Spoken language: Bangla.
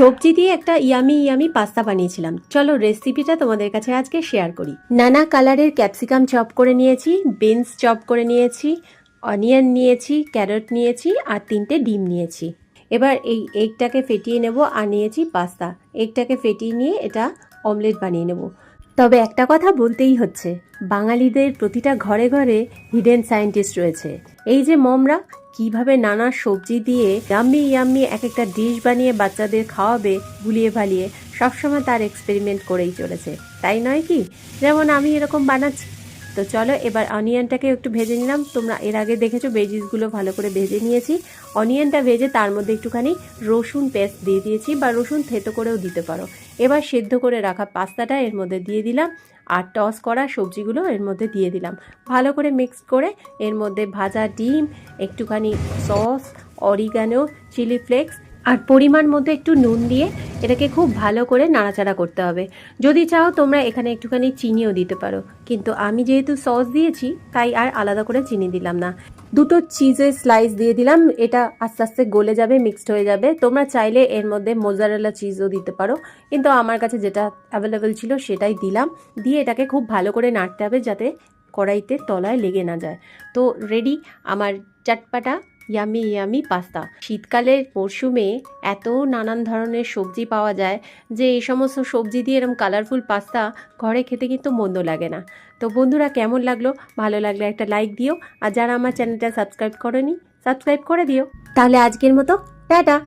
সবজি দিয়ে একটা ইয়ামি ইয়ামি পাস্তা বানিয়েছিলাম। চলো রেসিপিটা তোমাদের কাছে আজকে শেয়ার করি। নানা কালারের ক্যাপসিকাম চপ করে নিয়েছি, বিনস চপ করে নিয়েছি, অনিয়ন নিয়েছি, ক্যারট নিয়েছি আর 3টে ডিম নিয়েছি। এবার এই এগটাকে ফেটিয়ে নেব আর নিয়েছি পাস্তা। এগটাকে ফেটিয়ে নিয়ে এটা অমলেট বানিয়ে নেব। তবে একটা কথা বলতেই হচ্ছে, বাঙালিদের প্রতিটা ঘরে ঘরে হিডেন সায়েন্টিস্ট রয়েছে। এই যে মমরা কিভাবে নানা সবজি দিয়ে ইয়াম্মি ইয়াম্মি এক একটা ডিশ বানিয়ে বাচ্চাদের খাওয়াবে ভুলিয়ে ভালিয়ে, সবসময় তার এক্সপেরিমেন্ট করেই চলেছে, তাই নয় কি? যেমন আমি এরকম বানাচ্ছি। তো চলো এবার অনিয়নটাকে একটু ভেজে নিলাম। তোমরা এর আগে দেখেছো ভেজিসগুলো ভালো করে ভেজে নিয়েছি। অনিয়নটা ভেজে তার মধ্যে একটুখানি রসুন পেস্ট দিয়ে দিয়েছি, বা রসুন থেতো করেও দিতে পারো। এবার সেদ্ধ করে রাখা পাস্তাটা এর মধ্যে দিয়ে দিলাম আর টস করা সবজিগুলো এর মধ্যে দিয়ে দিলাম। ভালো করে মিক্স করে এর মধ্যে ভাজা ডিম, একটুখানি সস, অরিগানো, চিলি ফ্লেক্স আর পরিমাণ মতো একটু নুন দিয়ে এটাকে খুব ভালো করে নাড়াচাড়া করতে হবে। যদি চাও তোমরা এখানে একটুখানি চিনিও দিতে পারো, কিন্তু আমি যেহেতু সস দিয়েছি তাই আর আলাদা করে চিনি দিলাম না। 2টো চিজের স্লাইস দিয়ে দিলাম, এটা আস্তে আস্তে গলে যাবে, মিক্সড হয়ে যাবে। তোমরা চাইলে এর মধ্যে মোজারেলা চিজও দিতে পারো, কিন্তু আমার কাছে যেটা অ্যাভেলেবেল ছিল সেটাই দিলাম। দিয়ে এটাকে খুব ভালো করে নাড়তে হবে যাতে কড়াইতে তলায় লেগে না যায়। তো রেডি আমার চটপাটা ইয়ামি ইয়ামি পাস্তা। শীতকালের মরশুমে এত নানান ধরনের সবজি পাওয়া যায় যে এই সমস্ত সবজি দিয়ে এরকম কালারফুল পাস্তা ঘরে খেতে কিন্তু মন্দ লাগে না। তো বন্ধুরা, কেমন লাগলো? ভালো লাগলে একটা লাইক দিও, আর যারা আমার চ্যানেলটা সাবস্ক্রাইব করোনি সাবস্ক্রাইব করে দিও। তাহলে আজকের মতো টাটা।